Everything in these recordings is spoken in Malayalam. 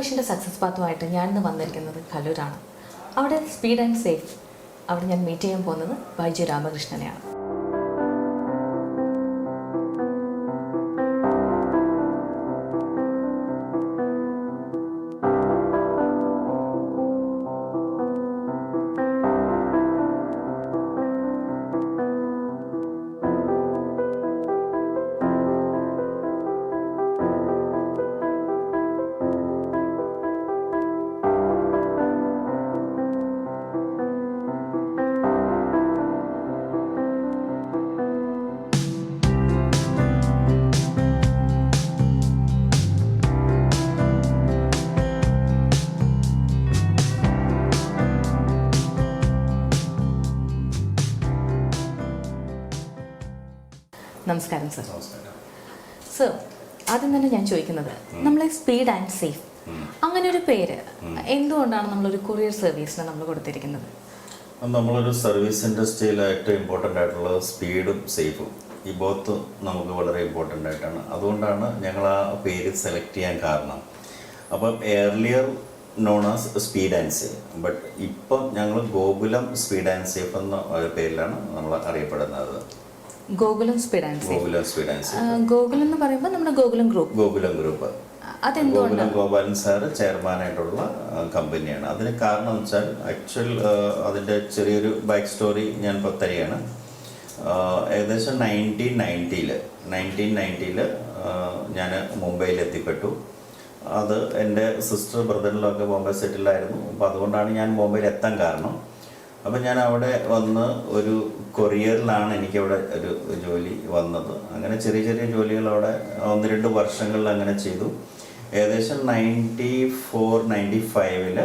മിഷൻ്റെ സക്സസ് പാത്തുമായിട്ട് ഞാനിന്ന് വന്നിരിക്കുന്നത് കലൂരാണ്. അവിടെ സ്പീഡ് ആൻഡ് സേഫ് അവിടെ ഞാൻ മീറ്റ് ചെയ്യാൻ പോകുന്നത് ബൈജു രാമകൃഷ്ണനെയാണ്. നമസ്കാരം സർ. സർ, ആദ്യം തന്നെ ഞാൻ ചോദിക്കുന്നത്, നമ്മളെ സ്പീഡ് ആൻഡ് സേഫ് അങ്ങനെ ഒരു പേര് എന്തുകൊണ്ടാണ് നമ്മളൊരു കൊറിയർ സർവീസിന് നമ്മൾ കൊടുത്തിരിക്കുന്നത്? നമ്മളൊരു സർവീസ് ഇൻഡസ്ട്രിയിൽ ഏറ്റവും ഇമ്പോർട്ടൻ്റ് ആയിട്ടുള്ളത് സ്പീഡും സേഫും. ഈ ബോത്ത് നമുക്ക് വളരെ ഇമ്പോർട്ടൻ്റ് ആയിട്ടാണ്. അതുകൊണ്ടാണ് ഞങ്ങൾ ആ പേര് സെലക്ട് ചെയ്യാൻ കാരണം. അപ്പം earlier known as speed and safe, but ഇപ്പം ഞങ്ങൾ ഗോകുലം സ്പീഡ് ആൻഡ് സേഫ് എന്ന പേരിലാണ് നമ്മൾ അറിയപ്പെടുന്നത്. Gokulam speed and safe. Gokulam എന്ന് പറയുമ്പോൾ നമ്മുടെ ഗോകുലം ഗ്രൂപ്പ്. ഗോകുലം ഗോപാലൻ സാറ് ചെയർമാനായിട്ടുള്ള കമ്പനിയാണ്. അതിന് കാരണം എന്ന് വെച്ചാൽ ആക്ച്വൽ അതിൻ്റെ ചെറിയൊരു ബാക്ക് സ്റ്റോറി ഞാൻ തരികയാണ്. ഏകദേശം 1990 ഞാൻ മുംബൈയിൽ എത്തിപ്പെട്ടു. അത് എൻ്റെ സിസ്റ്റർ ബ്രദറിലൊക്കെ ബോംബെ സെറ്റിലായിരുന്നു. അപ്പോൾ അതുകൊണ്ടാണ് ഞാൻ മുംബൈയിൽ എത്താൻ കാരണം. അപ്പം ഞാൻ അവിടെ വന്ന് ഒരു കൊറിയറിലാണ് എനിക്കവിടെ ഒരു ജോലി വന്നത്. അങ്ങനെ ചെറിയ ചെറിയ ജോലികൾ അവിടെ 1-2 വർഷങ്ങളിൽ അങ്ങനെ ചെയ്തു. ഏകദേശം 94-95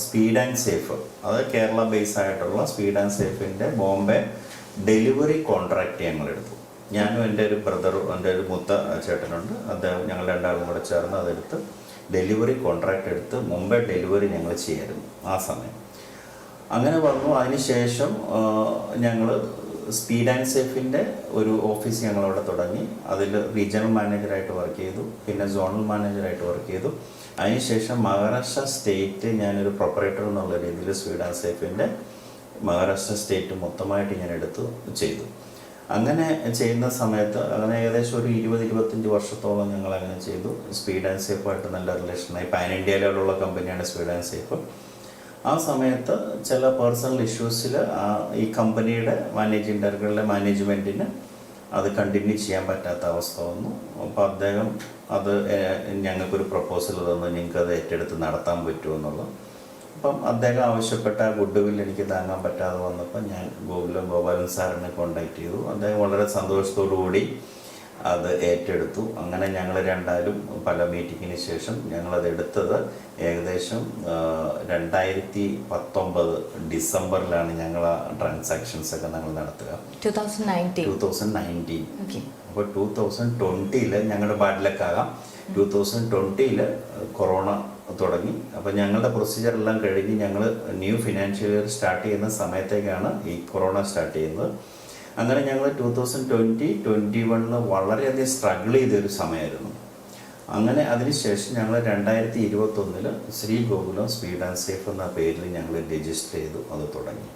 സ്പീഡ് ആൻഡ് സേഫ്, അത് കേരള ബേസ് ആയിട്ടുള്ള സ്പീഡ് ആൻഡ് സേഫിൻ്റെ ബോംബെ ഡെലിവറി കോൺട്രാക്റ്റ് ഞങ്ങൾ എടുത്തു. ഞാനും എൻ്റെ ഒരു ബ്രദറും എൻ്റെ ഒരു മൂത്ത ചേട്ടനുണ്ട്, അദ്ദേഹം ഞങ്ങൾ രണ്ടാളും കൂടെ ചേർന്ന് അതെടുത്ത് ഡെലിവറി കോൺട്രാക്റ്റ് എടുത്ത് മുംബൈ ഡെലിവറി ഞങ്ങൾ ചെയ്യായിരുന്നു ആ സമയം. അങ്ങനെ വന്നു. അതിനുശേഷം ഞങ്ങൾ സ്പീഡ് ആൻഡ് സേഫിൻ്റെ ഒരു ഓഫീസ് ഞങ്ങളവിടെ തുടങ്ങി. അതിൽ റീജിയണൽ മാനേജറായിട്ട് വർക്ക് ചെയ്തു, പിന്നെ സോണൽ മാനേജറായിട്ട് വർക്ക് ചെയ്തു. അതിനുശേഷം മഹാരാഷ്ട്ര സ്റ്റേറ്റ് ഞാനൊരു പ്രൊപ്പറേറ്റർ എന്നുള്ള രീതിയിൽ സ്പീഡ് ആൻഡ് സേഫിൻ്റെ മഹാരാഷ്ട്ര സ്റ്റേറ്റ് മൊത്തമായിട്ട് ഞാൻ എടുത്തു ചെയ്തു. അങ്ങനെ ചെയ്യുന്ന സമയത്ത് അങ്ങനെ ഏകദേശം ഒരു 20-25 വർഷത്തോളം ഞങ്ങൾ അങ്ങനെ ചെയ്തു. സ്പീഡ് ആൻഡ് സേഫായിട്ട് നല്ല റിലേഷനായി. പാൻ ഇന്ത്യയിലുള്ള കമ്പനിയാണ് സ്പീഡ് ആൻഡ് സേഫ്. ആ സമയത്ത് ചില പേഴ്സണൽ ഇഷ്യൂസിൽ ഈ കമ്പനിയുടെ മാനേജിങ് ഡയറക്ടറുടെ മാനേജ്മെൻറ്റിന് അത് കണ്ടിന്യൂ ചെയ്യാൻ പറ്റാത്ത അവസ്ഥ വന്നു. അപ്പോൾ അദ്ദേഹം അത് ഞങ്ങൾക്കൊരു പ്രപ്പോസൽ തന്നു, നിങ്ങൾക്കത് ഏറ്റെടുത്ത് നടത്താൻ പറ്റുമെന്നുള്ളത്. അപ്പം അദ്ദേഹം ആവശ്യപ്പെട്ട ഗുഡ് വിൽ എനിക്ക് താങ്ങാൻ പറ്റാതെ വന്നപ്പോൾ ഞാൻ ഗോകുലം ഗോപാലൻ സാറിനെ കോൺടാക്ട് ചെയ്തു. അദ്ദേഹം വളരെ സന്തോഷത്തോടു കൂടി അത് ഏറ്റെടുത്തു. അങ്ങനെ ഞങ്ങൾ രണ്ടാലും പല മീറ്റിങ്ങിന് ശേഷം ഞങ്ങളത് എടുത്തത് ഏകദേശം 2019 ഡിസംബറിലാണ് ഞങ്ങൾ ആ ട്രാൻസാക്ഷൻസൊക്കെ ഞങ്ങൾ നടത്തുക. 2019. അപ്പോൾ 2020 ഞങ്ങളുടെ ബാഡിലൊക്കാകാം. 2020 കൊറോണ തുടങ്ങി. അപ്പോൾ ഞങ്ങളുടെ പ്രൊസീജിയർ എല്ലാം കഴിഞ്ഞ് ഞങ്ങൾ ന്യൂ ഫിനാൻഷ്യൽ ഇയർ സ്റ്റാർട്ട് ചെയ്യുന്ന സമയത്തേക്കാണ് ഈ കൊറോണ സ്റ്റാർട്ട് ചെയ്യുന്നത്. അങ്ങനെ ഞങ്ങൾ 2020-21 വളരെയധികം സ്ട്രഗിൾ ചെയ്തൊരു സമയമായിരുന്നു. അങ്ങനെ അതിനുശേഷം ഞങ്ങൾ 2021 Shri Gokulam speed and safe എന്ന പേരിൽ ഞങ്ങൾ രജിസ്റ്റർ ചെയ്തു, അത് തുടങ്ങി.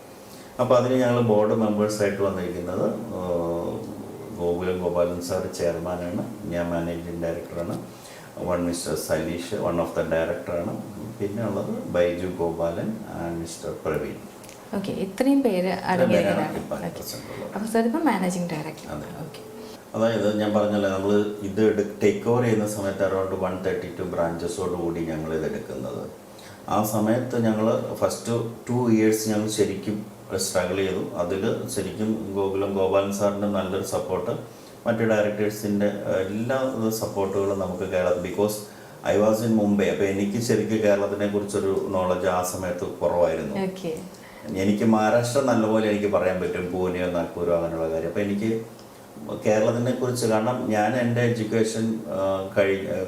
അപ്പോൾ അതിന് ഞങ്ങൾ ബോർഡ് മെമ്പേഴ്സായിട്ട് വന്നിരിക്കുന്നത് ഗോകുലം ഗോപാലൻ സാർ ചെയർമാനാണ്, ഞാൻ മാനേജിങ് ഡയറക്ടറാണ്, mister Saleesh one of the ഡയറക്ടറാണ്, പിന്നെ ഉള്ളത് Baiju Gopalan and mister Praveen. Okay, ഇത്രയും പേര് മാനേജിംഗ് ഡയറക്ടർ. അതായത് ഞാൻ പറഞ്ഞല്ലോ, നമ്മൾ ഇത് ടേക്ക് ഓവർ ചെയ്യുന്ന സമയത്ത് അറൗണ്ട് 132 ബ്രാഞ്ചസോടുകൂടി ഞങ്ങൾ ഇത് എടുക്കുന്നത്. ആ സമയത്ത് ഞങ്ങൾ ഫസ്റ്റ് 2 ഇയേഴ്സ് ഞങ്ങൾ ശരിക്കും സ്ട്രഗിൾ ചെയ്തു. അതിൽ ശരിക്കും ഗോകുലം ഗോപാലൻ സാറിൻ്റെ നല്ലൊരു സപ്പോർട്ട്, മറ്റു ഡയറക്ടേഴ്സിൻ്റെ എല്ലാ സപ്പോർട്ടുകളും നമുക്ക് കേരളത്തിൽ, because I was in Mumbai. അപ്പോൾ എനിക്ക് ശരിക്കും കേരളത്തിനെ കുറിച്ചൊരു നോളജ് ആ സമയത്ത് കുറവായിരുന്നു. എനിക്ക് മഹാരാഷ്ട്ര നല്ലപോലെ എനിക്ക് പറയാൻ പറ്റും, പൂനെയോ നാഗ്പൂരോ അങ്ങനെയുള്ള കാര്യം. അപ്പോൾ എനിക്ക് കേരളത്തിനെ കുറിച്ച്, കാരണം ഞാൻ എൻ്റെ എഡ്യൂക്കേഷൻ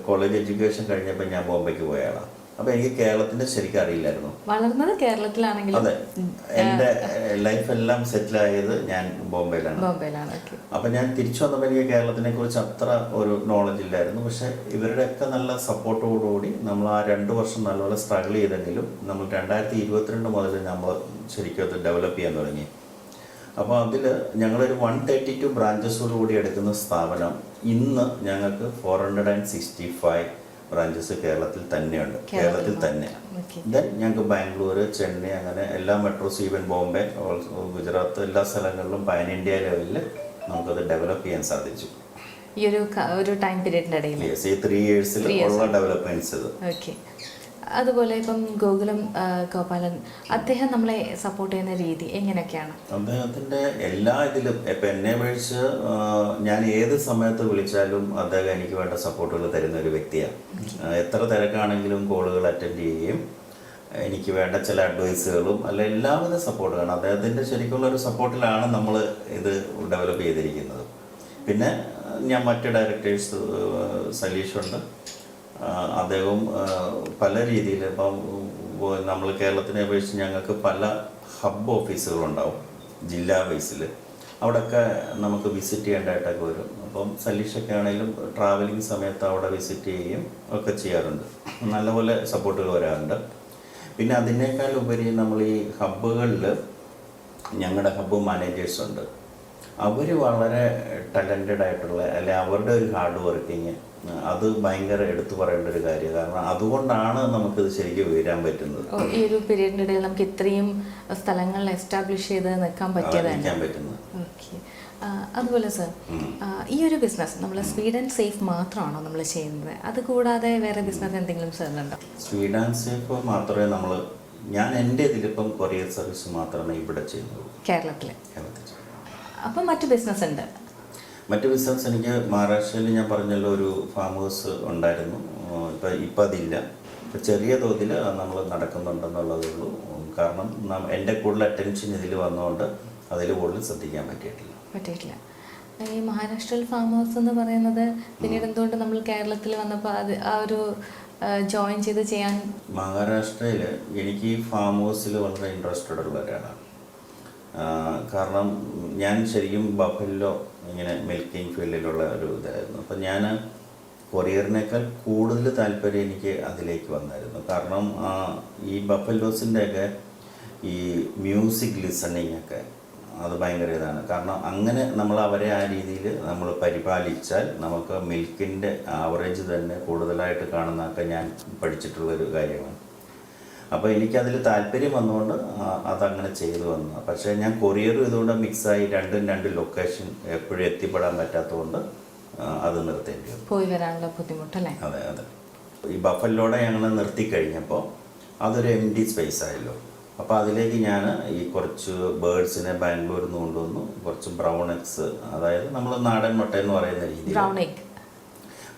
കോളേജ് എഡ്യൂക്കേഷൻ കഴിഞ്ഞപ്പോൾ ഞാൻ ബോംബെക്ക് പോയ ആളാണ്. അപ്പോൾ എനിക്ക് കേരളത്തിൻ്റെ ശരിക്കും അറിയില്ലായിരുന്നു. വളർന്നത് കേരളത്തിലാണെങ്കിലും അതെ, എൻ്റെ ലൈഫെല്ലാം സെറ്റിലായത് ഞാൻ ബോംബെയിലാണ്. അപ്പം ഞാൻ തിരിച്ചു വന്നപ്പോൾ എനിക്ക് കേരളത്തിനെ കുറിച്ച് അത്ര ഒരു നോളജ് ഇല്ലായിരുന്നു. പക്ഷേ ഇവരുടെയൊക്കെ നല്ല സപ്പോർട്ടോടുകൂടി നമ്മൾ ആ 2 വർഷം നല്ലപോലെ സ്ട്രഗിൾ ചെയ്തെങ്കിലും നമ്മൾ 2022 മുതൽ നമ്മൾ ശരിക്കും അത് ഡെവലപ്പ് ചെയ്യാൻ തുടങ്ങി. അപ്പോൾ അതിൽ ഞങ്ങളൊരു 132 ബ്രാഞ്ചസോടുകൂടി എടുക്കുന്ന സ്ഥാപനം ഇന്ന് ഞങ്ങൾക്ക് 465 ബ്രാഞ്ചസ് കേരളത്തിൽ തന്നെയുണ്ട്. കേരളത്തിൽ തന്നെ. ദെൻ ഞങ്ങൾക്ക് ബാംഗ്ലൂർ, ചെന്നൈ, അങ്ങനെ എല്ലാ മെട്രോസ്, ഈവൻ ബോംബെ, ഗുജറാത്ത്, എല്ലാ സ്ഥലങ്ങളിലും പാൻ ഇന്ത്യ ലെവലിൽ നമുക്കത് ഡെവലപ്പ് ചെയ്യാൻ സാധിച്ചു. ഈ ഒരു ടൈം പീരീഡിൻ്റെ ഇടയിൽ ഈ 3 yearsൽ ഉള്ള ഡെവലപ്മെന്റ്സ് ഇത്. ഓക്കെ. അതുപോലെ ഇപ്പം ഗോകുലം ഗോപാലൻ അദ്ദേഹം നമ്മളെ സപ്പോർട്ട് ചെയ്യുന്ന രീതി എങ്ങനെയൊക്കെയാണ്? അദ്ദേഹത്തിൻ്റെ എല്ലാ ഇതിലും ഇപ്പം എന്നെ വിളിച്ച് ഞാൻ ഏത് സമയത്ത് വിളിച്ചാലും അദ്ദേഹം എനിക്ക് വേണ്ട സപ്പോർട്ടുകൾ തരുന്ന ഒരു വ്യക്തിയാണ്. എത്ര തിരക്കാണെങ്കിലും കോളുകൾ അറ്റൻഡ് ചെയ്യുകയും എനിക്ക് വേണ്ട ചില അഡ്വൈസുകളും അല്ല എല്ലാവിധ സപ്പോർട്ടുമാണ്. അദ്ദേഹത്തിൻ്റെ ശരിക്കുള്ള ഒരു സപ്പോർട്ടിലാണ് നമ്മൾ ഇത് ഡെവലപ്പ് ചെയ്തിരിക്കുന്നത്. പിന്നെ ഞാൻ മറ്റ് ഡയറക്ടേഴ്സ്, സലീഷുണ്ട്, അദ്ദേഹവും പല രീതിയിൽ ഇപ്പം നമ്മൾ കേരളത്തിനെ അപേക്ഷിച്ച് ഞങ്ങൾക്ക് പല ഹബ് ഓഫീസുകളുണ്ടാവും ജില്ലാ ബേസിൽ. അവിടെയൊക്കെ നമുക്ക് വിസിറ്റ് ചെയ്യേണ്ടതായിട്ടൊക്കെ വരും. അപ്പം സലീഷൊക്കെ ആണെങ്കിലും ട്രാവലിംഗ് സമയത്ത് അവിടെ വിസിറ്റ് ചെയ്യുകയും ഒക്കെ ചെയ്യാറുണ്ട്. നല്ലപോലെ സപ്പോർട്ടുകൾ വരാറുണ്ട്. പിന്നെ അതിനേക്കാൾ ഉപരി നമ്മൾ ഈ ഹബ്ബുകളിൽ ഞങ്ങളുടെ ഹബ്ബ് മാനേജേഴ്സുണ്ട്. അവർ വളരെ ടാലൻറ്റഡ് ആയിട്ടുള്ള, അല്ലെ അവരുടെ ഒരു ഹാർഡ് വർക്കിങ്, അത് ഭയങ്കര എടുത്തു പറയേണ്ട ഒരു കാര്യം. കാരണം അതുകൊണ്ടാണ് നമുക്കിത് ശരിക്കും ഉയരാൻ പറ്റുന്നത്. ഈ ഒരു പീരീഡിൻ്റെ ഇടയിൽ നമുക്ക് ഇത്രയും സ്ഥലങ്ങളിൽ എസ്റ്റാബ്ലിഷ് ചെയ്ത് നിൽക്കാൻ പറ്റുന്നത്. ഓക്കെ. അതുപോലെ സർ, ഈ ഒരു ബിസിനസ് നമ്മൾ സ്പീഡ് ആൻഡ് സേഫ് മാത്രമാണോ നമ്മൾ ചെയ്യുന്നത്? അതുകൂടാതെ വേറെ ബിസിനസ് എന്തെങ്കിലും സാറിനുണ്ടോ? സ്പീഡ് ആൻഡ് സേഫ് മാത്രമേ ഞാൻ എൻ്റെ ഇതിലിപ്പം കൊറിയർ സർവീസ് മാത്രമേ ഇവിടെ ചെയ്യുന്നുള്ളൂ കേരളത്തിൽ. അപ്പം മറ്റു ബിസിനസ് ഉണ്ട്? മറ്റ് ബിസിനസ് എനിക്ക് മഹാരാഷ്ട്രയിൽ ഞാൻ പറഞ്ഞല്ലോ ഒരു ഫാം ഹൗസ് ഉണ്ടായിരുന്നു. ഇപ്പം അതില്ല. ഇപ്പം ചെറിയ തോതിൽ നമ്മൾ നടക്കുന്നുണ്ടെന്നുള്ളതേ ഉള്ളൂ. കാരണം എൻ്റെ കൂടുതൽ അറ്റൻഷൻ ഇതിൽ വന്നതുകൊണ്ട് അതിൽ കൂടുതൽ ശ്രദ്ധിക്കാൻ പറ്റിയിട്ടില്ല. ഈ മഹാരാഷ്ട്രയിൽ ഫാം ഹൗസ് എന്ന് പറയുന്നത് പിന്നീട് എന്തുകൊണ്ട് നമ്മൾ കേരളത്തിൽ വന്നപ്പോൾ അത് ആ ഒരു ജോയിൻ ചെയ്ത് ചെയ്യാൻ? മഹാരാഷ്ട്രയിൽ എനിക്ക് ഈ ഫാം ഹൗസിൽ വളരെ ഇൻട്രസ്റ്റഡ് ഉള്ള ഒരാളാണ്. കാരണം ഞാൻ ശരിക്കും ബഫല്ലോ ഇങ്ങനെ മിൽക്കിംഗ് ഫീൽഡിലുള്ള ഒരു ഇതായിരുന്നു. അപ്പം ഞാൻ കൊറിയറിനേക്കാൾ കൂടുതൽ താല്പര്യം എനിക്ക് അതിലേക്ക് വന്നായിരുന്നു. കാരണം ഈ ബഫല്ലോസിൻ്റെയൊക്കെ ഈ മ്യൂസിക് ലിസണിങ് ഒക്കെ അത് ഭയങ്കര ഇതാണ്. കാരണം അങ്ങനെ നമ്മൾ അവരെ ആ രീതിയിൽ നമ്മൾ പരിപാലിച്ചാൽ നമുക്ക് മിൽക്കിൻ്റെ ആവറേജ് തന്നെ കൂടുതലായിട്ട് കാണുന്നതൊക്കെ ഞാൻ പഠിച്ചിട്ടുള്ളൊരു കാര്യമാണ്. അപ്പോൾ എനിക്കതിൽ താല്പര്യം വന്നുകൊണ്ട് അതങ്ങനെ ചെയ്തു വന്നു. പക്ഷേ ഞാൻ കൊറിയറും ഇതുകൊണ്ട് മിക്സായി രണ്ട് ലൊക്കേഷൻ എപ്പോഴും എത്തിപ്പെടാൻ പറ്റാത്തതുകൊണ്ട് അത് നിർത്തേണ്ടി വന്നു. പോയി വരാനുള്ള ബുദ്ധിമുട്ടല്ലേ? അതെ. ഈ ബഫല്ലോടെ ഞങ്ങൾ നിർത്തിക്കഴിഞ്ഞപ്പോൾ അതൊരു എംപ്റ്റി സ്പേസ് ആയല്ലോ. അപ്പോൾ അതിലേക്ക് ഞാൻ ഈ കുറച്ച് ബേർഡ്സിനെ ബാംഗ്ലൂരിൽ നിന്ന് കൊണ്ടുവന്നു. കുറച്ച് ബ്രൗൺ എഗ്സ്, അതായത് നമ്മൾ നാടൻ മുട്ട എന്ന് പറയുന്ന രീതിയിൽ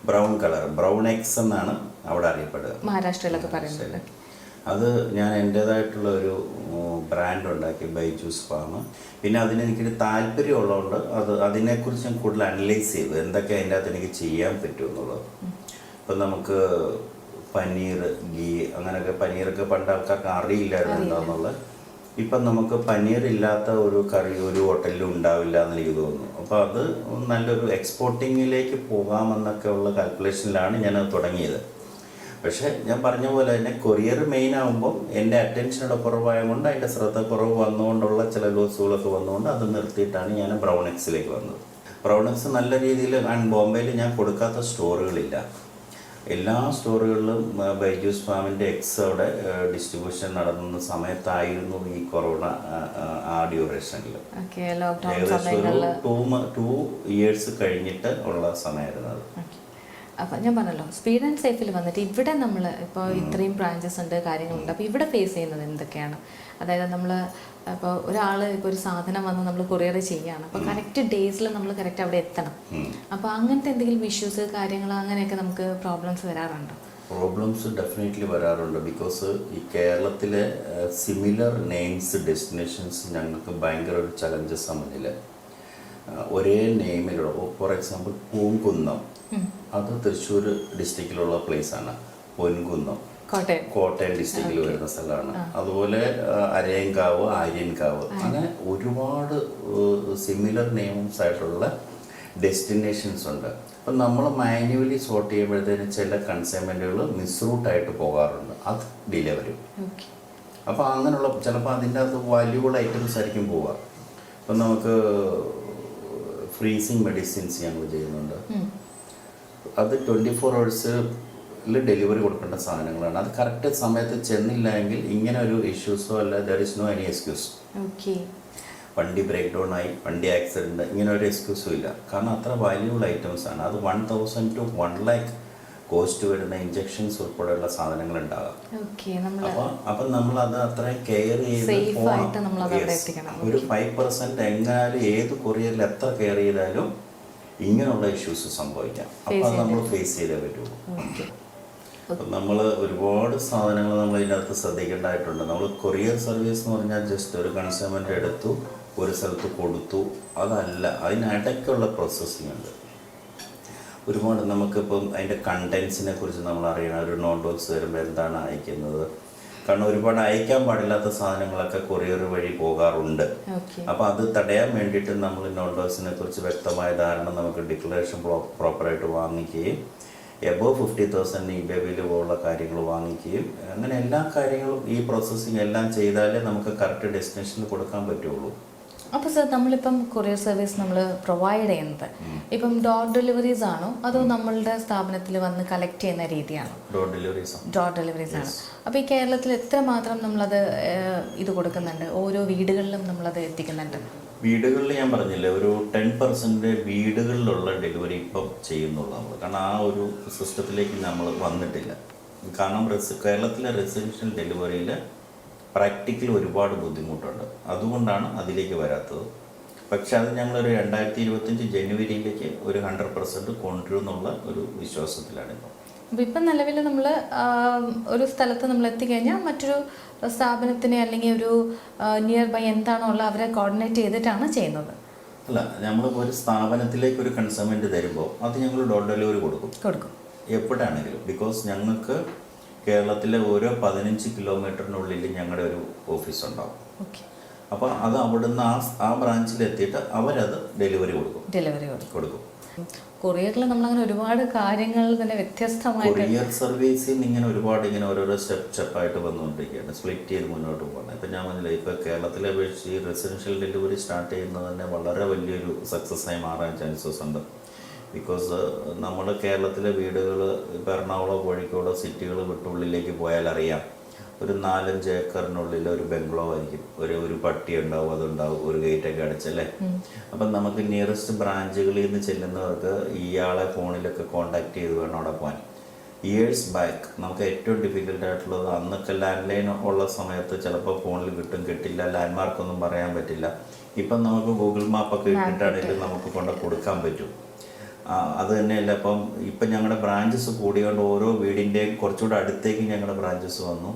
ബ്രൗൺ കളർ, ബ്രൗൺ എഗ്സ് എന്നാണ് അവിടെ അറിയപ്പെടുക, മഹാരാഷ്ട്രയിലൊക്കെ പറയുന്നത്. അത് ഞാൻ എൻ്റേതായിട്ടുള്ള ഒരു ബ്രാൻഡ് ഉണ്ടാക്കി, ബൈജൂസ് ഫാം. പിന്നെ അതിനെനിക്കൊരു താല്പര്യമുള്ളതുകൊണ്ട് അതിനെക്കുറിച്ച് ഞാൻ കൂടുതൽ അനലൈസ് ചെയ്തു എന്തൊക്കെ അതിൻ്റെ അകത്ത് എനിക്ക് ചെയ്യാൻ പറ്റുമെന്നുള്ളത്. ഇപ്പം നമുക്ക് പനീർ, ഗീ, അങ്ങനെയൊക്കെ. പനീറൊക്കെ പണ്ട് ആൾക്കാർക്ക് അറിയില്ലായിരുന്നു എന്താണെന്നുള്ളത്. ഇപ്പം നമുക്ക് പനീറില്ലാത്ത ഒരു കറി ഒരു ഹോട്ടലിലും ഉണ്ടാവില്ല എന്ന് എനിക്ക് തോന്നുന്നു. അപ്പോൾ അത് നല്ലൊരു എക്സ്പോർട്ടിങ്ങിലേക്ക് പോകാമെന്നൊക്കെ ഉള്ള കാൽക്കുലേഷനിലാണ് ഞാനത് തുടങ്ങിയത്. പക്ഷേ ഞാൻ പറഞ്ഞ പോലെ തന്നെ കൊറിയർ മെയിൻ ആകുമ്പോൾ എൻ്റെ അറ്റൻഷനോടെ കുറവായതുകൊണ്ട് അതിൻ്റെ ശ്രദ്ധ കുറവ് വന്നുകൊണ്ടുള്ള ചില ലോസുകളൊക്കെ വന്നുകൊണ്ട് അത് നിർത്തിയിട്ടാണ് ഞാൻ ബ്രൗൺ എഗ്സിലേക്ക് വന്നത്. ബ്രൗൺ എഗ്സ് നല്ല രീതിയിൽ ബോംബെയിൽ ഞാൻ കൊടുക്കാത്ത സ്റ്റോറുകളില്ല. എല്ലാ സ്റ്റോറുകളിലും ബൈജൂസ് ഫാമിൻ്റെ എഗ്സ് അവിടെ ഡിസ്ട്രിബ്യൂഷൻ നടന്ന സമയത്തായിരുന്നു ഈ കൊറോണ ആ ഡ്യൂറേഷനിൽ. ഏകദേശം ഒരു 2 years കഴിഞ്ഞിട്ട് ഉള്ള സമയമായിരുന്നു അത്. അപ്പം ഞാൻ പറഞ്ഞല്ലോ സ്പീഡ് ആൻഡ് സേഫിൽ വന്നിട്ട് ഇവിടെ നമ്മൾ ഇപ്പോൾ ഇത്രയും ബ്രാഞ്ചസ് ഉണ്ട്, കാര്യങ്ങളുണ്ട്. അപ്പോൾ ഇവിടെ ഫേസ് ചെയ്യുന്നത് എന്തൊക്കെയാണ്? അതായത് നമ്മൾ ഇപ്പോൾ ഒരാൾ ഇപ്പോൾ ഒരു സാധനം വന്ന് നമ്മൾ കൊറിയർ ചെയ്യുകയാണ്, അപ്പോൾ കറക്റ്റ് ഡേയ്സിൽ നമ്മൾ കറക്റ്റ് അവിടെ എത്തണം. അപ്പോൾ അങ്ങനത്തെ എന്തെങ്കിലും ഇഷ്യൂസ്, കാര്യങ്ങൾ, അങ്ങനെയൊക്കെ നമുക്ക് പ്രോബ്ലംസ് വരാറുണ്ടോ? പ്രോബ്ലംസ് ഡെഫിനറ്റ്ലി വരാറുണ്ട്. ബിക്കോസ് ഈ കേരളത്തിലെ സിമിലർ നെയിംസ് ഡെസ്റ്റിനേഷൻസ് ഞങ്ങൾക്ക് ഭയങ്കര ഒരു ചലഞ്ചസ് മുന്നിൽ. ഒരേ നെയിമിലുള്ള, ഫോർ എക്സാമ്പിൾ പൂങ്കുന്നം, അത് തൃശ്ശൂർ ഡിസ്ട്രിക്റ്റിലുള്ള പ്ലേസാണ്. പൊൻകുന്നം കോട്ടയം ഡിസ്ട്രിക്റ്റിൽ വരുന്ന സ്ഥലമാണ്. അതുപോലെ അരയൻകാവ്, ആര്യൻകാവ്, അങ്ങനെ ഒരുപാട് സിമിലർ നെയിംസ് ആയിട്ടുള്ള ഡെസ്റ്റിനേഷൻസ് ഉണ്ട്. അപ്പം നമ്മൾ മാനുവലി സോർട്ട് ചെയ്യുമ്പോഴത്തേന് ചില കൺസൈൻമെൻറ്റുകൾ മിസ്റൂട്ടായിട്ട് പോകാറുണ്ട്, അത് ഡിലേ വരും. അപ്പോൾ അങ്ങനെയുള്ള ചിലപ്പോൾ അതിൻ്റെ അകത്ത് വാല്യൂബിൾ ഐറ്റംസ് ആയിരിക്കും പോവുക. അപ്പം നമുക്ക് ഫ്രീസിങ് മെഡിസിൻസ് ഞങ്ങൾ ചെയ്യുന്നുണ്ട്. അത് 24 hours ഡെലിവറി കൊടുക്കേണ്ട സാധനങ്ങളാണ്. അത് കറക്റ്റ് സമയത്ത് ചെന്നില്ല എങ്കിൽ ഇങ്ങനെ ഒരു ഇഷ്യൂസോ അല്ല, there is no any excuse. വണ്ടി ബ്രേക്ക് ഡൗൺ ആയി, വണ്ടി ആക്സിഡൻറ്റ്, ഇങ്ങനെ ഒരു എക്സ്ക്യൂസും ഇല്ല. കാരണം അത്ര വാല്യൂബിൾ ഐറ്റംസ് ആണ്. അത് 1000 to 1 lakh കോസ്റ്റ് വരുന്ന ഇഞ്ചക്ഷൻസ് ഉൾപ്പെടെയുള്ള സാധനങ്ങൾ ഉണ്ടാകാം. അപ്പം നമ്മൾ അത് അത്രയും കെയർ ചെയ്ത് ഒരു 5% എങ്ങാനും ഏത് കൊറിയറിൽ എത്ര കെയർ ചെയ്താലും ഇങ്ങനെയുള്ള ഇഷ്യൂസ് സംഭവിക്കാം. അപ്പം അത് നമ്മൾ ഫേസ് ചെയ്തേ പറ്റുള്ളൂ. അപ്പം നമ്മൾ ഒരുപാട് സാധനങ്ങൾ നമ്മൾ ഇതിനകത്ത് ശ്രദ്ധിക്കേണ്ടതായിട്ടുണ്ട്. നമ്മൾ കൊറിയർ സർവീസ് എന്ന് പറഞ്ഞാൽ ജസ്റ്റ് ഒരു കൺസ്യൂമറിൻ്റെ എടുത്തു ഒരു സ്ഥലത്ത് കൊടുത്തു, അതല്ല, അതിനിടയ്ക്കുള്ള പ്രോസസ്സിങ് ഉണ്ട്. ഒരുപാട് നമുക്കിപ്പം അതിൻ്റെ കണ്ടൻസിനെ കുറിച്ച് നമ്മൾ അറിയണം. ഒരു നോൺ ഡോക്സ് വരുമ്പോൾ എന്താണ് അയക്കുന്നത്, കാരണം ഒരുപാട് അയക്കാൻ പാടില്ലാത്ത സാധനങ്ങളൊക്കെ കൊറിയർ വഴി പോകാറുണ്ട്. അപ്പോൾ അത് തടയാൻ വേണ്ടിയിട്ട് നമ്മൾ നോൺ ഡോക്സിനെ കുറിച്ച് വ്യക്തമായ ധാരണ നമുക്ക് ഡിക്ലറേഷൻ പ്രോപ്പറായിട്ട് വാങ്ങിക്കുകയും എബോവ് 50,000 ഇബേബിൽ പോലുള്ള കാര്യങ്ങൾ വാങ്ങിക്കുകയും അങ്ങനെ എല്ലാ കാര്യങ്ങളും ഈ പ്രോസസ്സിങ് എല്ലാം ചെയ്താലേ നമുക്ക് കറക്റ്റ് ഡെസ്റ്റിനേഷനിൽ കൊടുക്കാൻ പറ്റുള്ളൂ. അപ്പോൾ സർ, നമ്മളിപ്പം കൊറിയർ സർവീസ് നമ്മൾ പ്രൊവൈഡ് ചെയ്യുന്നത് ഇപ്പം ഡോർ ഡെലിവറീസ് ആണോ അതോ നമ്മളുടെ സ്ഥാപനത്തിൽ വന്ന് കളക്ട് ചെയ്യുന്ന രീതിയാണോ? ഡോർ ഡെലിവറീസ് ആണ്. അപ്പോൾ ഈ കേരളത്തിൽ എത്രമാത്രം നമ്മളത് ഇത് കൊടുക്കുന്നുണ്ട്? ഓരോ വീടുകളിലും നമ്മളത് എത്തിക്കുന്നുണ്ട്? വീടുകളിൽ ഞാൻ പറഞ്ഞില്ലേ, ഒരു 10% വീടുകളിലുള്ള ഡെലിവറി ഇപ്പം ചെയ്യുന്നുള്ളൂ നമ്മൾ. കാരണം ആ ഒരു സിസ്റ്റത്തിലേക്ക് നമ്മൾ വന്നിട്ടില്ല. കാരണം കേരളത്തിലെ റെസിഡൻഷ്യൽ ഡെലിവറിയിൽ പ്രാക്ടിക്കലി ഒരുപാട് ബുദ്ധിമുട്ടുണ്ട്. അതുകൊണ്ടാണ് അതിലേക്ക് വരാത്തത്. പക്ഷെ അത് ഞങ്ങളൊരു 2025 ജനുവരിയിലേക്ക് ഒരു 100% കൊണ്ടുവരുന്നുള്ള ഒരു വിശ്വാസത്തിലാണിപ്പോൾ. അപ്പോൾ ഇപ്പം നിലവിൽ നമ്മൾ ഒരു സ്ഥലത്ത് നമ്മൾ എത്തിക്കഴിഞ്ഞാൽ മറ്റൊരു സ്ഥാപനത്തിനെ അല്ലെങ്കിൽ ഒരു നിയർ ബൈ എന്താണോ ഉള്ളത് അവരെ കോർഡിനേറ്റ് ചെയ്തിട്ടാണ് ചെയ്യുന്നത്. അല്ല, നമ്മളിപ്പോൾ ഒരു സ്ഥാപനത്തിലേക്ക് ഒരു കൺസൈൻമെൻറ്റ് തരുമ്പോൾ അത് ഞങ്ങൾ ഡോർ ഡെലിവറി കൊടുക്കും എപ്പോഴാണെങ്കിലും. ബിക്കോസ് ഞങ്ങൾക്ക് കേരളത്തിലെ ഓരോ 15 കിലോമീറ്ററിനുള്ളിൽ ഞങ്ങളുടെ ഒരു ഓഫീസ് ഉണ്ടാവും. അപ്പോൾ അത് അവിടുന്ന് ആ ബ്രാഞ്ചിൽ എത്തിയിട്ട് അവരത് ഡെലിവറി കൊടുക്കും. കൊറിയറിൽ നമ്മളങ്ങനെ ഒരുപാട് കാര്യങ്ങൾ തന്നെ വ്യത്യസ്തമായി കൊറിയർ സർവീസിൽ ഇങ്ങനെ ഒരുപാട് ഇങ്ങനെ ഓരോരോ സ്റ്റെപ്പായിട്ട് വന്നുകൊണ്ടിരിക്കുകയാണ്, സ്പ്ലിറ്റ് ചെയ്ത് മുന്നോട്ട് പോകുന്നത്. ഇപ്പം ഞാൻ പറഞ്ഞില്ല, ഇപ്പോൾ കേരളത്തിലെ അപേക്ഷിച്ച് ഈ റെസിഡൻഷ്യൽ ഡെലിവറി സ്റ്റാർട്ട് ചെയ്യുന്നത് തന്നെ വളരെ വലിയൊരു സക്സസ്സായി മാറാൻ ചാൻസസ് ഉണ്ട്. ബിക്കോസ് നമ്മുടെ കേരളത്തിലെ വീടുകൾ ഇപ്പോൾ എറണാകുളം, കോഴിക്കോട് സിറ്റികൾ വിട്ടുള്ളിലേക്ക് പോയാൽ അറിയാം, ഒരു 4-5 ഏക്കറിനുള്ളിൽ ഒരു ബംഗ്ലോ ആയിരിക്കും, ഒരു പട്ടി ഉണ്ടാവും, അതുണ്ടാവും, ഒരു ഗേറ്റൊക്കെ അടച്ചല്ലേ. അപ്പം നമുക്ക് നിയറസ്റ്റ് ബ്രാഞ്ചുകളിൽ നിന്ന് ചെല്ലുന്നവർക്ക് ഇയാളെ ഫോണിലൊക്കെ കോണ്ടാക്ട് ചെയ്ത് വേണം അവിടെ പോകാൻ. ഇയേഴ്സ് ബാക്ക് നമുക്ക് ഏറ്റവും ഡിഫിക്കൽട്ടായിട്ടുള്ളത്, അന്നൊക്കെ ലാൻഡ് ലൈൻ ഉള്ള സമയത്ത് ചിലപ്പോൾ ഫോണിൽ കിട്ടില്ല, ലാൻഡ് മാർക്കൊന്നും പറയാൻ പറ്റില്ല. ഇപ്പം നമുക്ക് ഗൂഗിൾ മാപ്പൊക്കെ ഇട്ടിട്ടാണെങ്കിലും നമുക്ക് കൊണ്ട് കൊടുക്കാൻ പറ്റും. അത് തന്നെയല്ല, ഇപ്പം ഞങ്ങളുടെ ബ്രാഞ്ചസ് കൂടിയോണ്ട് ഓരോ വീടിൻ്റെയും കുറച്ചുകൂടെ അടുത്തേക്ക് ഞങ്ങളുടെ ബ്രാഞ്ചസ് വന്നു.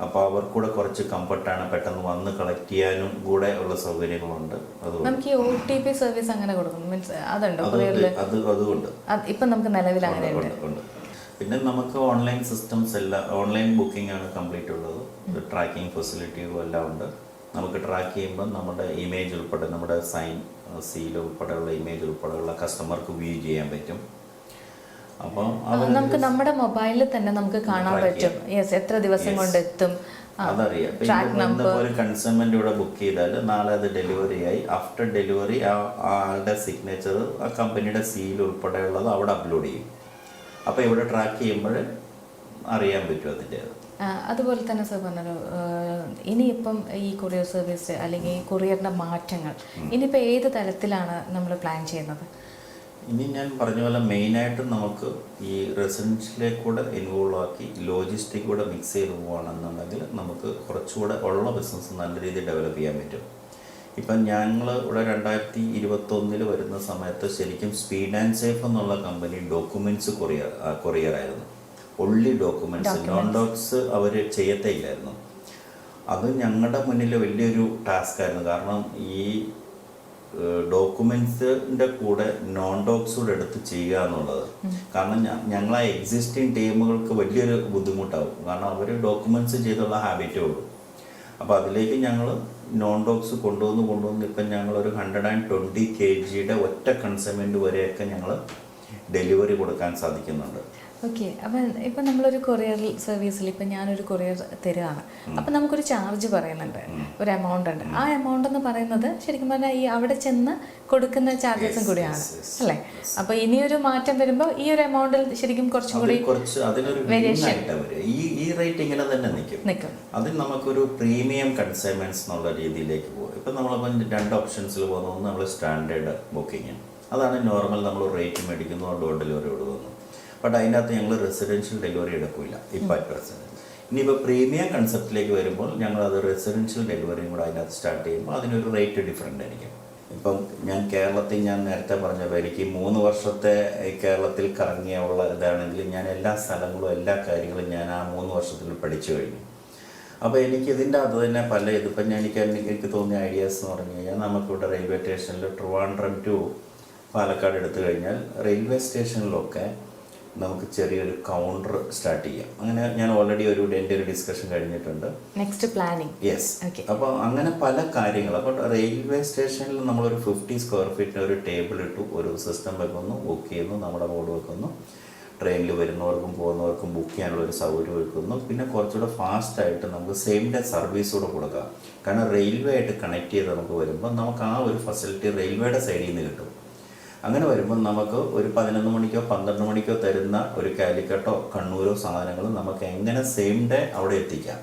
അപ്പോൾ അവർക്കൂടെ കുറച്ച് കംഫർട്ടാണ്, പെട്ടെന്ന് വന്ന് കളക്ട് ചെയ്യാനും കൂടെ ഉള്ള സൗകര്യങ്ങളുണ്ട്. അതുകൊണ്ട് OTP സർവീസ് അങ്ങനെ കൊടുക്കും, മീൻസ് അതുണ്ടോ? അതുകൊണ്ട് ഇപ്പം നമുക്ക് നിലവിൽ അങ്ങനെ ഉണ്ട്. പിന്നെ നമുക്ക് ഓൺലൈൻ സിസ്റ്റംസ് എല്ലാം, ഓൺലൈൻ ബുക്കിംഗ് ആണ് കംപ്ലീറ്റ് ഉള്ളത്. ട്രാക്കിംഗ് ഫെസിലിറ്റിയും എല്ലാം ഉണ്ട്. നമുക്ക് ട്രാക്ക് ചെയ്യുമ്പോൾ നമ്മുടെ ഇമേജ് ഉൾപ്പെടെ, നമ്മുടെ സൈൻ, സീൽ ഉൾപ്പെടെയുള്ള ഇമേജ് ഉൾപ്പെടെയുള്ള കസ്റ്റമർക്ക് വ്യൂ ചെയ്യാൻ പറ്റും. അപ്പം നമുക്ക് നമ്മുടെ മൊബൈലിൽ തന്നെ നമുക്ക് കാണാൻ പറ്റും എത്ര ദിവസം കൊണ്ട് എത്തും, അതറിയാം. ഒരു കൺസ്യൂമന്റ് ഇവിടെ ബുക്ക് ചെയ്താൽ നാളെ അത് ഡെലിവറി ആയി, ആഫ്റ്റർ ഡെലിവറി ആളുടെ സിഗ്നേച്ചർ, ആ കമ്പനിയുടെ സീൽ ഉൾപ്പെടെയുള്ളത് അവിടെ അപ്ലോഡ് ചെയ്യും. അപ്പോൾ ഇവിടെ ട്രാക്ക് ചെയ്യുമ്പോൾ അറിയാൻ പറ്റും അതിൻ്റെ. അതുപോലെ തന്നെ സർ പറഞ്ഞൊരു, ഇനിയിപ്പം ഈ കൊറിയർ സർവീസ് അല്ലെങ്കിൽ കൊറിയറിൻ്റെ മാറ്റങ്ങൾ ഇനിയിപ്പോൾ ഏത് തരത്തിലാണ് നമ്മൾ പ്ലാൻ ചെയ്യുന്നത്? ഇനി ഞാൻ പറഞ്ഞ പോലെ മെയിനായിട്ടും നമുക്ക് ഈ റെസിഡൻഷ്യലേക്ക് കൂടെ ഇൻവോൾവ് ആക്കി ലോജിസ്റ്റിക് കൂടെ മിക്സ് ചെയ്ത് പോവുകയാണെന്നുണ്ടെങ്കിൽ നമുക്ക് കുറച്ചുകൂടെ ഉള്ള ബിസിനസ് നല്ല രീതിയിൽ ഡെവലപ്പ് ചെയ്യാൻ പറ്റും. ഇപ്പം ഞങ്ങൾ ഇവിടെ 2021 വരുന്ന സമയത്ത് ശരിക്കും സ്പീഡ് ആൻഡ് സേഫ് എന്നുള്ള കമ്പനി ഡോക്യുമെൻറ്റ്സ് കൊറിയറായിരുന്നു. ഒൺലി ഡോക്യുമെൻറ്റ്സ്, നോൺ ഡോക്സ് അവർ ചെയ്യത്തേ ഇല്ലായിരുന്നു. അത് ഞങ്ങളുടെ മുന്നിൽ വലിയൊരു ടാസ്ക് ആയിരുന്നു. കാരണം ഈ ഡോക്യുമെൻസിൻ്റെ കൂടെ നോൺ ഡോക്സ് കൂടെ എടുത്ത് ചെയ്യുക എന്നുള്ളത്. കാരണം ഞങ്ങളെ എക്സിസ്റ്റിംഗ് ടീമുകൾക്ക് വലിയൊരു ബുദ്ധിമുട്ടാവും. കാരണം അവർ ഡോക്യുമെൻറ്റ്സ് ചെയ്തുള്ള ഹാബിറ്റേ ഉള്ളൂ. അപ്പോൾ അതിലേക്ക് ഞങ്ങൾ നോൺ ഡോക്സ് കൊണ്ടുവന്ന് ഇപ്പം ഞങ്ങളൊരു 120 kg ഒറ്റ കൺസ്യൂമെൻ്റ് വരെയൊക്കെ ഞങ്ങൾ ഡെലിവറി കൊടുക്കാൻ സാധിക്കുന്നുണ്ട്. ഓക്കെ. അപ്പം ഇപ്പം നമ്മളൊരു കൊറിയർ സർവീസിൽ ഇപ്പം ഞാനൊരു കൊറിയർ തരികയാണ്, അപ്പം നമുക്കൊരു ചാർജ് പറയുന്നുണ്ട്, ഒരു എമൗണ്ട് ഉണ്ട്. ആ എമൗണ്ട് എന്ന് പറയുന്നത് ശരിക്കും പറഞ്ഞാൽ ഈ അവിടെ ചെന്ന് കൊടുക്കുന്ന ചാർജസും കൂടിയാണ് അല്ലേ? അപ്പോൾ ഇനിയൊരു മാറ്റം വരുമ്പോൾ ഈ ഒരു എമൗണ്ടിൽ ശരിക്കും കുറച്ചും കൂടി വേരിയേഷൻ ഈ റേറ്റ് ഇങ്ങനെ തന്നെ നിൽക്കും. അതിൽ നമുക്കൊരു പ്രീമിയം കൺസൈൻമെൻറ്റ്സ് എന്നുള്ള രീതിയിലേക്ക് പോകും. ഇപ്പം നമ്മളിപ്പം 2 ഓപ്ഷൻസിൽ പോകുന്നത്, ഒന്ന് നമ്മൾ സ്റ്റാൻഡേർഡ് ബുക്കിങ്, അതാണ് നോർമൽ നമ്മൾ റേറ്റ് മേടിക്കുന്നു, ഡോർ ഡെലിവറി കൊടുക്കുന്നു. ബട്ട് അതിൻ്റെ അകത്ത് ഞങ്ങൾ റെസിഡൻഷ്യൽ ഡെലിവറി എടുക്കില്ല ഇപ്പോൾ അറ്റ് പ്രസൻറ്റ്. ഇനിയിപ്പോൾ പ്രീമിയം കൺസെപ്റ്റിലേക്ക് വരുമ്പോൾ ഞങ്ങളത് റെസിഡൻഷ്യൽ ഡെലിവറിയും കൂടെ അതിനകത്ത് സ്റ്റാർട്ട് ചെയ്യുമ്പോൾ അതിനൊരു റേറ്റ് ഡിഫറൻ്റ് ആയിരിക്കും. ഇപ്പം ഞാൻ നേരത്തെ പറഞ്ഞപ്പോൾ എനിക്ക് 3 വർഷത്തെ കേരളത്തിൽ കറങ്ങിയുള്ള ഇതാണെങ്കിൽ ഞാൻ എല്ലാ സ്ഥലങ്ങളും എല്ലാ കാര്യങ്ങളും ഞാൻ ആ 3 വർഷത്തിൽ പഠിച്ചു കഴിഞ്ഞു. അപ്പോൾ എനിക്ക് ഇതിൻ്റെ അത് തന്നെ ഇതിപ്പം എനിക്ക് തോന്നിയ ഐഡിയാസ് എന്ന് പറഞ്ഞു കഴിഞ്ഞാൽ, നമുക്കിവിടെ റെയിൽവേ സ്റ്റേഷനിൽ ട്രിവാൻഡ്രം ടു പാലക്കാട് എടുത്തു കഴിഞ്ഞാൽ റെയിൽവേ സ്റ്റേഷനിലൊക്കെ നമുക്ക് ചെറിയൊരു കൗണ്ടർ സ്റ്റാർട്ട് ചെയ്യാം. അങ്ങനെ ഞാൻ ഓൾറെഡി എൻ്റെ ഒരു ഡിസ്കഷൻ കഴിഞ്ഞിട്ടുണ്ട്. Next planning. യെസ്. അപ്പോൾ അങ്ങനെ പല കാര്യങ്ങൾ. അപ്പോൾ റെയിൽവേ സ്റ്റേഷനിൽ നമ്മളൊരു 50 സ്ക്വയർ ഫീറ്റിന് ഒരു ടേബിൾ ഇട്ടു, ഒരു സിസ്റ്റം വെക്കുന്നു, ബുക്ക് ചെയ്യുന്നു, നമ്മുടെ ബോർഡ് വെക്കുന്നു, ട്രെയിനിൽ വരുന്നവർക്കും പോകുന്നവർക്കും ബുക്ക് ചെയ്യാനുള്ള ഒരു സൗകര്യം വെക്കുന്നു. പിന്നെ കുറച്ചുകൂടെ ഫാസ്റ്റായിട്ട് നമുക്ക് സെയിം ഡേ സർവീസ് കൂടെ കൊടുക്കാം. കാരണം റെയിൽവേ ആയിട്ട് കണക്ട് ചെയ്ത് നമുക്ക് വരുമ്പോൾ നമുക്ക് ആ ഒരു ഫെസിലിറ്റി റെയിൽവേയുടെ സൈഡിൽ നിന്ന് കിട്ടും. അങ്ങനെ വരുമ്പോൾ നമുക്ക് ഒരു 11 മണിക്കോ 12 മണിക്കോ തരുന്ന ഒരു കാലിക്കട്ടോ കണ്ണൂരോ സാധനങ്ങൾ നമുക്ക് എങ്ങനെ സെയിം ഡേ അവിടെ എത്തിക്കാം.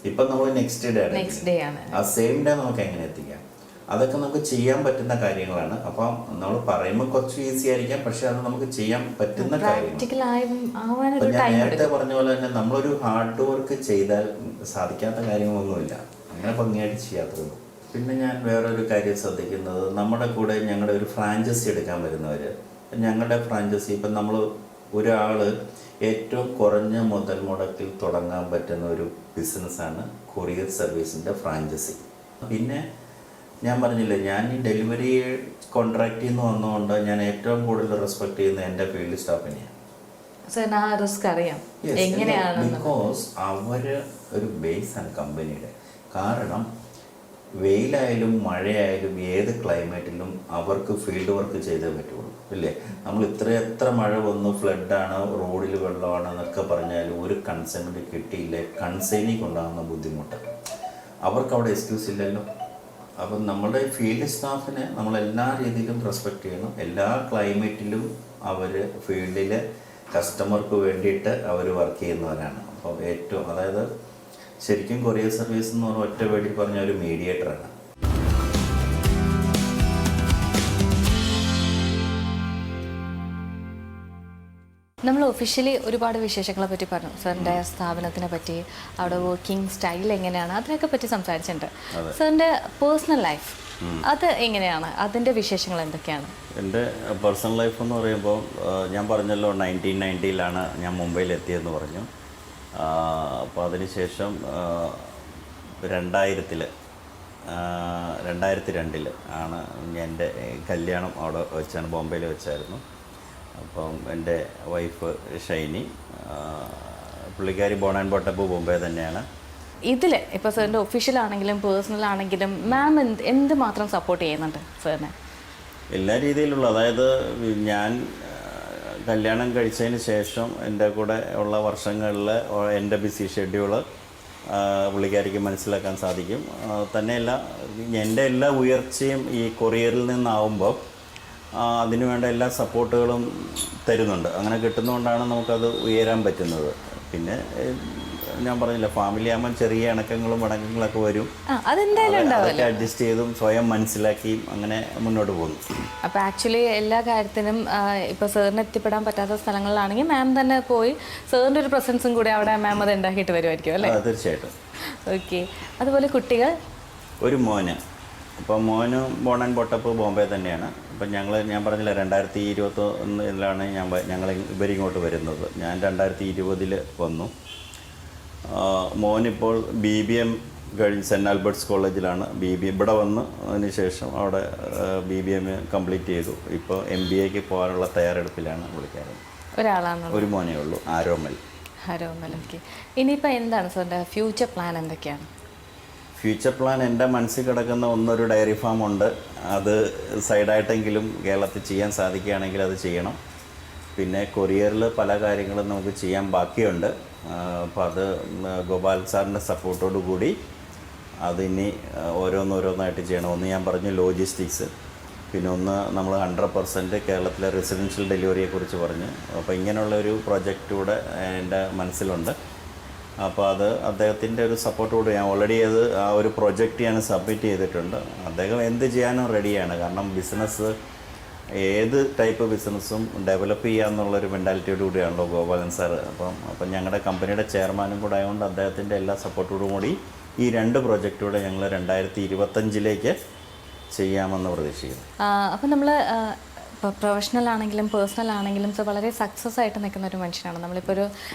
ഇപ്പം നമ്മൾ നെക്സ്റ്റ് ഡേ ആണ്, ആ സെയിം ഡേ നമുക്ക് എങ്ങനെ എത്തിക്കാം, അതൊക്കെ നമുക്ക് ചെയ്യാൻ പറ്റുന്ന കാര്യങ്ങളാണ്. അപ്പം നമ്മൾ പറയുമ്പോൾ കുറച്ച് ഈസി ആയിരിക്കാം, പക്ഷെ അത് നമുക്ക് ചെയ്യാൻ പറ്റുന്ന കാര്യങ്ങൾ. ഞാൻ നേരത്തെ പറഞ്ഞ പോലെ തന്നെ നമ്മളൊരു ഹാർഡ് വർക്ക് ചെയ്താൽ സാധിക്കാത്ത കാര്യങ്ങളൊന്നുമില്ല, അങ്ങനെ ഭംഗിയായിട്ട് ചെയ്യാത്തതുള്ളൂ. പിന്നെ ഞാൻ വേറൊരു കാര്യം ശ്രദ്ധിക്കുന്നത്, നമ്മുടെ കൂടെ ഞങ്ങളുടെ ഒരു ഫ്രാഞ്ചൈസി എടുക്കാൻ വരുന്നവർ, ഞങ്ങളുടെ ഫ്രാഞ്ചൈസി ഇപ്പം നമ്മൾ ഒരാൾ ഏറ്റവും കുറഞ്ഞ മുതൽ മുടക്കിൽ തുടങ്ങാൻ പറ്റുന്ന ഒരു ബിസിനസ്സാണ് കൊറിയർ സർവീസിൻ്റെ ഫ്രാഞ്ചൈസി. പിന്നെ ഞാൻ പറഞ്ഞില്ലേ, ഞാൻ ഈ ഡെലിവറി കോൺട്രാക്റ്റിൽ നിന്ന് വന്നതുകൊണ്ട് ഞാൻ ഏറ്റവും കൂടുതൽ റെസ്പെക്ട് ചെയ്യുന്ന എൻ്റെ ഫീൽഡ് സ്റ്റാഫിനെയാണ്. ബിക്കോസ് അവർ ഒരു ബേസാണ് കമ്പനിയുടെ. കാരണം വെയിലായാലും മഴയായാലും ഏത് ക്ലൈമറ്റിലും അവർക്ക് ഫീൽഡ് വർക്ക് ചെയ്തേ പറ്റുള്ളൂ, ഇല്ലേ? നമ്മൾ എത്ര മഴ വന്നു, ഫ്ലഡാണ്, റോഡിൽ വെള്ളമാണ് എന്നൊക്കെ പറഞ്ഞാലും ഒരു കൺസൈൻമെൻറ്റ് കിട്ടിയില്ലേ, കൺസൈനിങ് ഉണ്ടാകുന്ന ബുദ്ധിമുട്ട് അവർക്ക് അവിടെ എക്സ്ക്യൂസ് ഇല്ലല്ലോ. അപ്പം നമ്മുടെ ഫീൽഡ് സ്റ്റാഫിനെ നമ്മളെല്ലാ രീതിയിലും റെസ്പെക്റ്റ് ചെയ്യണം. എല്ലാ ക്ലൈമറ്റിലും അവർ ഫീൽഡിൽ കസ്റ്റമർക്ക് വേണ്ടിയിട്ട് അവർ വർക്ക് ചെയ്യുന്നവരാണ്. അപ്പോൾ ഏറ്റവും അതായത് ശരിക്കും കൊറിയർ സർവീസ് എന്ന് പറഞ്ഞാൽ ഒറ്റ വേണ്ടി പറഞ്ഞ ഒരു മീഡിയേറ്ററാണ്. നമ്മൾ ഒഫീഷ്യലി ഒരുപാട് വിശേഷങ്ങളെ പറ്റി പറഞ്ഞു, സാറിൻ്റെ സ്ഥാപനത്തിനെ പറ്റി, അവിടെ വർക്കിംഗ് സ്റ്റൈൽ എങ്ങനെയാണ്, അതിനൊക്കെ പറ്റി സംസാരിച്ചിട്ടുണ്ട്. സാറിൻ്റെ പേഴ്സണൽ ലൈഫ് അത് എങ്ങനെയാണ്, അതിൻ്റെ വിശേഷങ്ങൾ എന്തൊക്കെയാണ്? എൻ്റെ പേഴ്സണൽ ലൈഫ് എന്ന് പറയുമ്പോൾ ഞാൻ പറഞ്ഞല്ലോ 1990-ലാണ് ഞാൻ മുംബൈയിൽ എത്തിയെന്ന് പറഞ്ഞു. അപ്പോൾ അതിനുശേഷം 2002 ആണ് എൻ്റെ കല്യാണം അവിടെ വെച്ചാണ്, ബോംബെയിൽ വെച്ചായിരുന്നു. അപ്പം എൻ്റെ വൈഫ് ഷൈനി, പുള്ളിക്കാരി ബോൺ ആൻഡ് ബോട്ടപ്പ് ബോംബെ തന്നെയാണ്. ഇതിൽ ഇപ്പോൾ സാറിൻ്റെ ഒഫീഷ്യലാണെങ്കിലും പേഴ്സണൽ ആണെങ്കിലും മാം എന്ത് മാത്രം സപ്പോർട്ട് ചെയ്യുന്നുണ്ട് സാറിനെ? എല്ലാ രീതിയിലുള്ള, അതായത് ഞാൻ കല്യാണം കഴിച്ചതിന് ശേഷം എൻ്റെ കൂടെ ഉള്ള വർഷങ്ങളിൽ എൻ്റെ ബിസി ഷെഡ്യൂള് പുള്ളിക്കാരിക്ക് മനസ്സിലാക്കാൻ സാധിക്കും. തന്നെയല്ല, എൻ്റെ എല്ലാ ഉയർച്ചയും ഈ കൊറിയറിൽ നിന്നാവുമ്പോൾ അതിനുവേണ്ട എല്ലാ സപ്പോർട്ടുകളും തരുന്നുണ്ട്. അങ്ങനെ കിട്ടുന്നതുകൊണ്ടാണ് നമുക്കത് ഉയരാൻ പറ്റുന്നത്. പിന്നെ ഞാൻ പറഞ്ഞില്ല, ഫാമിലി ആകുമ്പോൾ ചെറിയ ഇണക്കങ്ങളും മടക്കങ്ങളൊക്കെ വരും, അതൊക്കെ അഡ്ജസ്റ്റ് ചെയ്തും സ്വയം മനസ്സിലാക്കിയും അങ്ങനെ മുന്നോട്ട് പോകുന്നു. അപ്പോൾ ആക്ച്വലി എല്ലാ കാര്യത്തിനും ഇപ്പോൾ സാറിന് എത്തിപ്പെടാൻ പറ്റാത്ത സ്ഥലങ്ങളിലാണെങ്കിൽ മാം തന്നെ പോയി സാറിൻ്റെ ഒരു പ്രസൻസും കൂടി അവിടെ മാം അത് ഉണ്ടാക്കിയിട്ട് വരുമായിരിക്കും അല്ലേ? തീർച്ചയായിട്ടും. ഓക്കെ. അതുപോലെ കുട്ടികൾ? ഒരു മോന്. അപ്പോൾ മോന് ബോൺ ആൻഡ് ബോട്ടപ്പ് ബോംബെ തന്നെയാണ്. അപ്പം ഞാൻ പറഞ്ഞില്ല 2021-ലാണ് ഞങ്ങൾ ഇവരിങ്ങോട്ട് വരുന്നത്. ഞാൻ 2020 വന്നു. മോനിപ്പോൾ BBM കഴിഞ്ഞ് സെൻറ്റ് ആൽബർട്ട്സ് കോളേജിലാണ് ഇവിടെ വന്ന് അതിന് ശേഷം അവിടെ BBM കംപ്ലീറ്റ് ചെയ്തു. ഇപ്പോൾ MBAക്ക് പോകാനുള്ള തയ്യാറെടുപ്പിലാണ് വിളിക്കാറ്. ഒരാളാണ്, ഒരു മോനേ ഉള്ളൂ, ആരോമൽ. ഓക്കെ. ഇനിയിപ്പോൾ എന്താണ് സാറിൻ്റെ ഫ്യൂച്ചർ പ്ലാൻ എന്തൊക്കെയാണ്? ഫ്യൂച്ചർ പ്ലാൻ എൻ്റെ മനസ്സിൽ കിടക്കുന്ന ഒരു ഡയറി ഫാം ഉണ്ട്. അത് സൈഡായിട്ടെങ്കിലും കേരളത്തിൽ ചെയ്യാൻ സാധിക്കുകയാണെങ്കിൽ അത് ചെയ്യണം. പിന്നെ കൊറിയറിൽ പല കാര്യങ്ങളും നമുക്ക് ചെയ്യാൻ ബാക്കിയുണ്ട്. അപ്പോൾ അത് ഗോപാൽ സാറിൻ്റെ സപ്പോർട്ടോടു കൂടി അതിനി ഓരോന്നോരോന്നായിട്ട് ചെയ്യണം. ഒന്ന് ഞാൻ പറഞ്ഞു ലോജിസ്റ്റിക്സ്, പിന്നെ ഒന്ന് നമ്മൾ 100% കേരളത്തിലെ റെസിഡൻഷ്യൽ ഡെലിവറിയെക്കുറിച്ച് പറഞ്ഞു. അപ്പോൾ ഇങ്ങനെയുള്ളൊരു പ്രൊജക്റ്റ് കൂടെ എൻ്റെ മനസ്സിലുണ്ട്. അപ്പോൾ അത് അദ്ദേഹത്തിൻ്റെ ഒരു സപ്പോർട്ടോട് ഞാൻ ഓൾറെഡി ആ ഒരു പ്രൊജക്റ്റ് ഞാൻ സബ്മിറ്റ് ചെയ്തിട്ടുണ്ട്. അദ്ദേഹം എന്ത് ചെയ്യാനും റെഡിയാണ്. കാരണം ബിസിനസ്, ഏത് ടൈപ്പ് ബിസിനസ്സും ഡെവലപ്പ് ചെയ്യാന്നുള്ളൊരു മെൻറ്റാലിറ്റിയോട് കൂടിയാണല്ലോ ഗോപാലൻ സാർ. അപ്പം ഞങ്ങളുടെ കമ്പനിയുടെ ചെയർമാനും കൂടെ ആയതുകൊണ്ട് അദ്ദേഹത്തിൻ്റെ എല്ലാ സപ്പോർട്ടോടും കൂടി ഈ 2 പ്രൊജക്റ്റൂടെ ഞങ്ങൾ 2025 ചെയ്യാമെന്ന് പ്രതീക്ഷിക്കുന്നു. അപ്പോൾ നമ്മൾ ഇപ്പോൾ പ്രൊഫഷണൽ ആണെങ്കിലും പേഴ്സണൽ ആണെങ്കിലും വളരെ സക്സസ് ആയിട്ട് നിൽക്കുന്ന ഒരു മനുഷ്യനാണ്.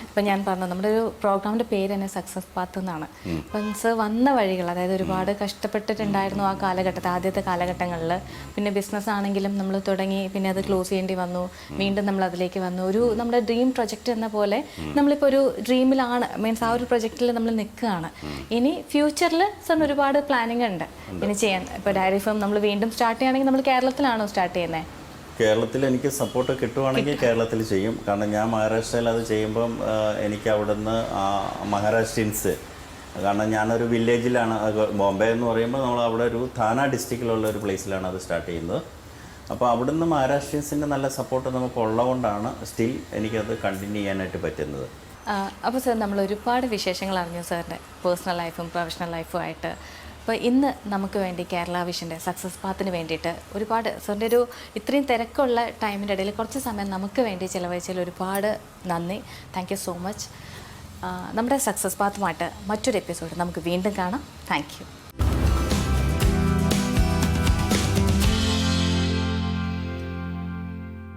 ഇപ്പം ഞാൻ പറഞ്ഞു, നമ്മുടെ ഒരു പ്രോഗ്രാമിൻ്റെ പേര് തന്നെ സക്സസ് പാത്ത് എന്നാണ്. അപ്പം സർ വന്ന വഴികൾ, അതായത് ഒരുപാട് കഷ്ടപ്പെട്ടിട്ടുണ്ടായിരുന്നു ആ കാലഘട്ടത്തിൽ, ആദ്യത്തെ കാലഘട്ടങ്ങളിൽ. പിന്നെ ബിസിനസ് ആണെങ്കിലും നമ്മൾ തുടങ്ങി, പിന്നെ അത് ക്ലോസ് ചെയ്യേണ്ടി വന്നു, വീണ്ടും നമ്മൾ അതിലേക്ക് വന്നു. നമ്മുടെ ഡ്രീം പ്രൊജക്റ്റ് എന്ന പോലെ നമ്മളിപ്പോൾ ഒരു ഡ്രീമിലാണ്, മീൻസ് ആ ഒരു പ്രൊജക്റ്റിൽ നമ്മൾ നിൽക്കുകയാണ്. ഇനി ഫ്യൂച്ചറിൽ സാറിന് ഒരുപാട് പ്ലാനിങ് ഉണ്ട് ഇനി ചെയ്യാൻ. ഇപ്പോൾ ഡയറി ഫാം നമ്മൾ വീണ്ടും സ്റ്റാർട്ട് ചെയ്യുകയാണെങ്കിൽ നമ്മൾ കേരളത്തിലാണോ സ്റ്റാർട്ട് ചെയ്യുന്നത്? കേരളത്തിൽ എനിക്ക് സപ്പോർട്ട് കിട്ടുവാണെങ്കിൽ കേരളത്തിൽ ചെയ്യും. കാരണം ഞാൻ മഹാരാഷ്ട്രയിൽ അത് ചെയ്യുമ്പം എനിക്ക് അവിടുന്ന് മഹാരാഷ്ട്രീൻസ്, കാരണം ഞാനൊരു വില്ലേജിലാണ്, ബോംബെ എന്ന് പറയുമ്പോൾ നമ്മൾ അവിടെ ഒരു താന ഡിസ്ട്രിക്റ്റിലുള്ള ഒരു പ്ലേസിലാണ് അത് സ്റ്റാർട്ട് ചെയ്യുന്നത്. അപ്പോൾ അവിടുന്ന് മഹാരാഷ്ട്രീൻസിൻ്റെ നല്ല സപ്പോർട്ട് നമുക്ക് ഉള്ളതുകൊണ്ടാണ് സ്റ്റിൽ എനിക്കത് കണ്ടിന്യൂ ചെയ്യാനായിട്ട് പറ്റുന്നത്. അപ്പോൾ സാർ, നമ്മൾ ഒരുപാട് വിശേഷങ്ങൾ അറിഞ്ഞു സാറിൻ്റെ പേഴ്സണൽ ലൈഫും പ്രൊഫഷണൽ ലൈഫും ആയിട്ട്. അപ്പോൾ ഇന്ന് നമുക്ക് വേണ്ടി കേരള വിഷൻ്റെ സക്സസ് പാത്തിന് വേണ്ടിയിട്ട് ഒരുപാട് സാറിൻ്റെ ഇത്രയും തിരക്കുള്ള ടൈമിൻ്റെ ഇടയിൽ കുറച്ച് സമയം നമുക്ക് വേണ്ടി ചിലവഴിച്ചതിൽ ഒരുപാട് നന്ദി. Thank you so much. നമ്മുടെ സക്സസ് പാത്തുമായിട്ട് മറ്റൊരു എപ്പിസോഡ് നമുക്ക് വീണ്ടും കാണാം. Thank you.